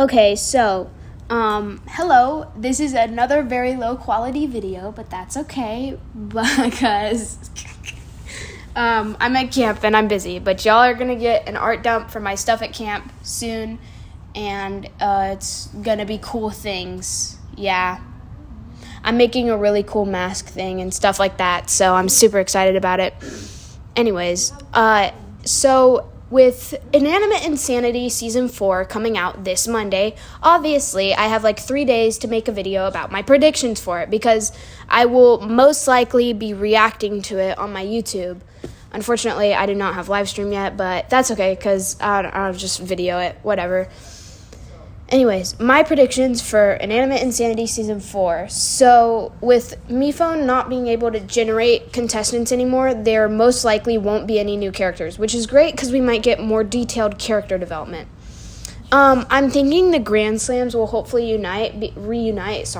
Okay, so, hello. This is another very low quality video, but that's okay because I'm at camp and I'm busy. But y'all are gonna get an art dump for my stuff at camp soon, and it's gonna be cool things. Yeah. I'm making a really cool mask thing and stuff like that, so I'm super excited about it. Anyways, so with Inanimate Insanity Season 4 coming out this Monday, obviously I have 3 days to make a video about my predictions for it because I will most likely be reacting to it on my YouTube. Unfortunately, I do not have live stream yet, but that's okay because I'll just video it, whatever. Anyways, my predictions for Inanimate Insanity Season 4. So, with MePhone not being able to generate contestants anymore, there most likely won't be any new characters, which is great because we might get more detailed character development. I'm thinking the Grand Slams will hopefully reunite,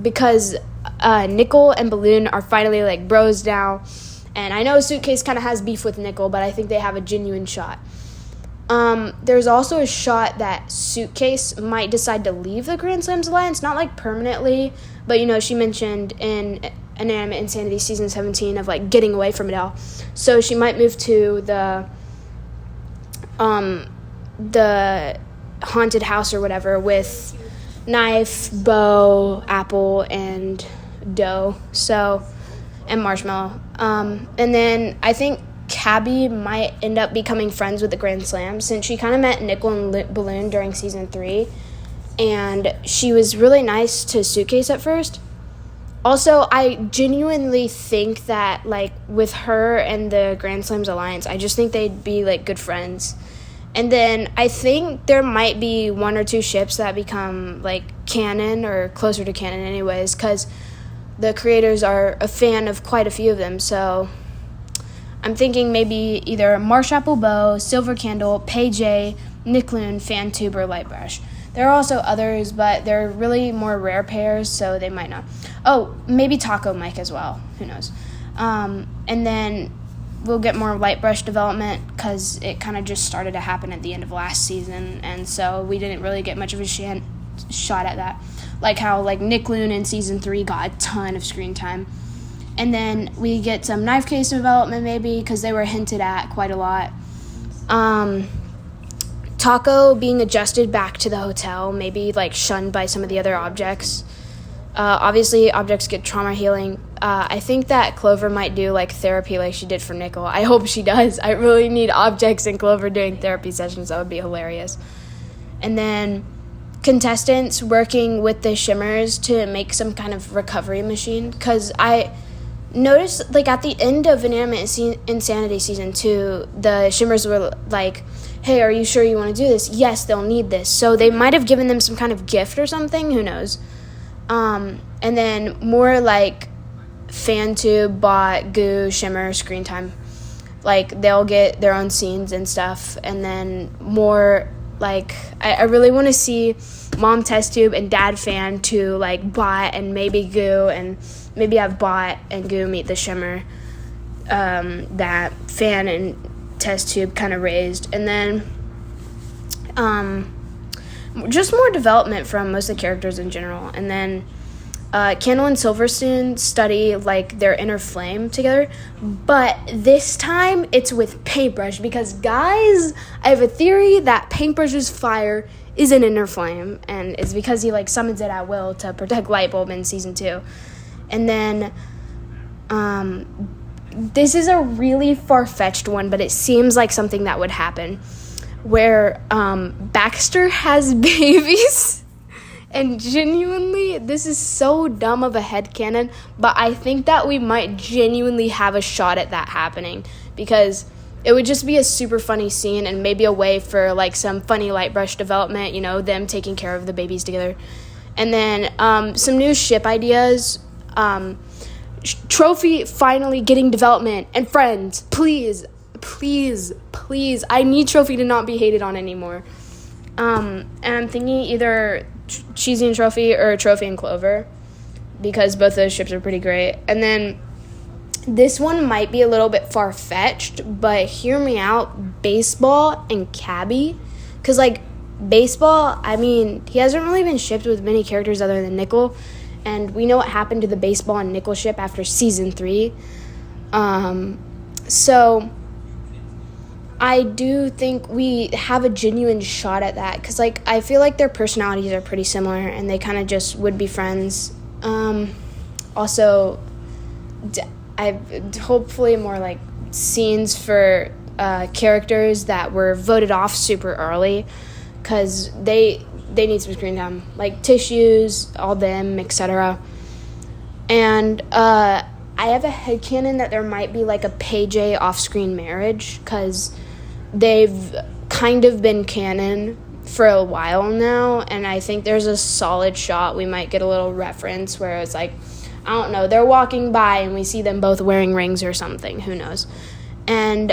because Nickel and Balloon are finally bros now, and I know Suitcase kind of has beef with Nickel, but I think they have a genuine shot. There's also a shot that Suitcase might decide to leave the Grand Slams Alliance, not permanently, but she mentioned in Inanimate Insanity Season 17 of getting away from it all. So she might move to the haunted house or whatever with Knife, Bo, Apple, and Doe, and Marshmallow. And then I think Cabby might end up becoming friends with the Grand Slam since she kind of met Nickel and Balloon during Season 3, and she was really nice to Suitcase at first. Also, I genuinely think that, with her and the Grand Slams Alliance, I just think they'd be, good friends. And then I think there might be one or two ships that become, canon or closer to canon anyways, because the creators are a fan of quite a few of them, so I'm thinking maybe either Marshapple Bow, Silver Candle, Pay-J, Nickloon, Fantube, or Lightbrush. There are also others, but they're really more rare pairs, so they might not. Oh, maybe Taco Mike as well. Who knows? And then we'll get more Lightbrush development because it kind of just started to happen at the end of last season, and so we didn't really get much of a shot at that. How Nickloon in Season 3 got a ton of screen time. And then we get some Knife Case development maybe because they were hinted at quite a lot. Taco being adjusted back to the hotel, maybe shunned by some of the other objects. Obviously, objects get trauma healing. I think that Clover might do therapy like she did for Nickel. I hope she does. I really need objects and Clover doing therapy sessions. That would be hilarious. And then contestants working with the Shimmers to make some kind of recovery machine because I notice at the end of Inanimate Insanity Season 2, the Shimmers were hey, are you sure you want to do this? Yes, they'll need this. So they might have given them some kind of gift or something. Who knows? And then more Fantube, Bot, Goo, Shimmer, screen time. They'll get their own scenes and stuff. And then more I really want to see Mom Test Tube and Dad Fan to Bot and maybe Goo, and maybe have Bot and Goo meet the Shimmer that Fan and Test Tube kind of raised. And then just more development from most of the characters in general. And then Candle and Silverstone study their inner flame together, but this time it's with Paintbrush because guys, I have a theory that Paintbrush's fire is an inner flame, and it's because he summons it at will to protect Lightbulb in Season 2. And then this is a really far-fetched one, but it seems like something that would happen where Baxter has babies. And genuinely, this is so dumb of a headcanon, but I think that we might genuinely have a shot at that happening because it would just be a super funny scene and maybe a way for some funny Lightbrush development, them taking care of the babies together. And then some new ship ideas. Trophy finally getting development, and friends, please, I need Trophy to not be hated on anymore. And I'm thinking either Cheesy and Trophy or Trophy and Clover because both those ships are pretty great. And then this one might be a little bit far-fetched, but hear me out, Baseball and Cabby, because baseball, I mean, he hasn't really been shipped with many characters other than Nickel, and we know what happened to the baseball and Nickel ship after season 3. So I do think we have a genuine shot at that, because like I feel like their personalities are pretty similar and they kind of just would be friends. Also, I've hopefully more like scenes for characters that were voted off super early, because they need some screen time, like Tissues, all them, etc. And I have a headcanon that there might be like a Paige off-screen marriage, because they've kind of been canon for a while now, and I think there's a solid shot we might get a little reference where it's like, I don't know, they're walking by and we see them both wearing rings or something, who knows. And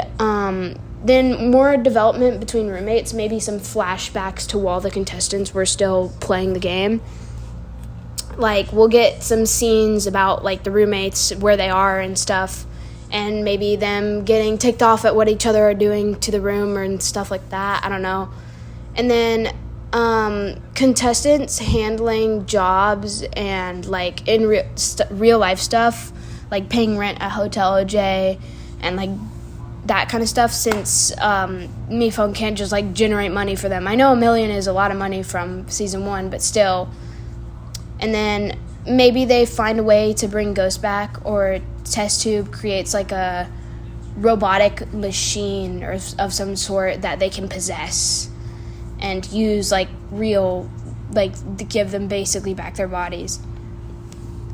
then more development between roommates, maybe some flashbacks to while the contestants were still playing the game. Like, we'll get some scenes about, like, the roommates, where they are and stuff, and maybe them getting ticked off at what each other are doing to the room and stuff like that. I don't know. And then contestants handling jobs and, like, in real life stuff, like paying rent at Hotel OJ and, like, that kind of stuff, since MePhone can't just, like, generate money for them. I know $1 million is a lot of money from season 1, but still. And then maybe they find a way to bring Ghost back, or Test Tube creates like a robotic machine or of some sort that they can possess and use like real, like to give them basically back their bodies.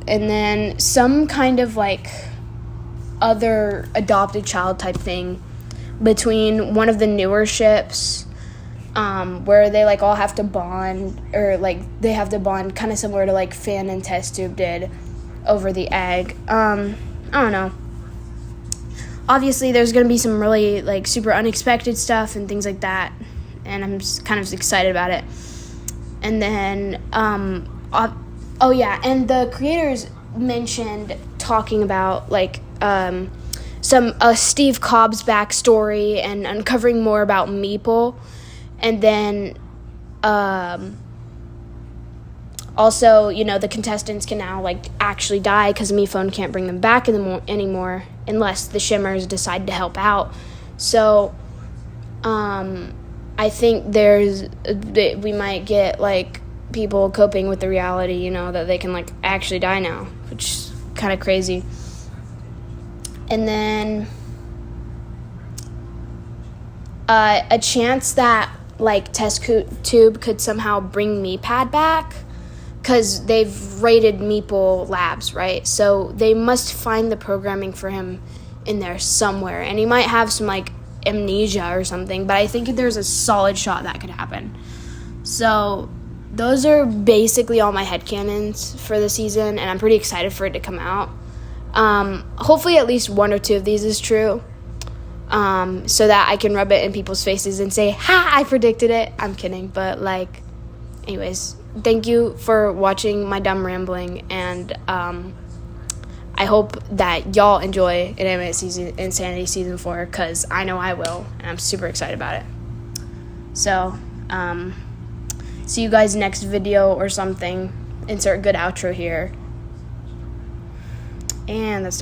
And then some kind of like other adopted child type thing between one of the newer ships, where they like all have to bond, or like they have to bond kind of similar to like Fan and Test Tube did over the egg. I don't know. Obviously there's going to be some really like super unexpected stuff and things like that, and I'm just kind of excited about it. And then oh yeah, and the creators mentioned talking about like some Steve Cobb's backstory and uncovering more about Meeple. And then also, you know, the contestants can now, like, actually die because MePhone can't bring them back anymore unless the Shimmers decide to help out. So I think we might get, like, people coping with the reality, you know, that they can, like, actually die now, which is kind of crazy. And then a chance that, like, Test Tube could somehow bring MePad back, because they've raided Meeple Labs, right? So they must find the programming for him in there somewhere, and he might have some, like, amnesia or something, but I think there's a solid shot that could happen. So those are basically all my headcanons for the season, and I'm pretty excited for it to come out. Hopefully at least one or two of these is true. So that I can rub it in people's faces and say, ha, I predicted it. I'm kidding, but, like, anyways, thank you for watching my dumb rambling, and I hope that y'all enjoy Inanimate Insanity Season 4, because I know I will, and I'm super excited about it. So, see you guys next video or something. Insert good outro here. And that's done.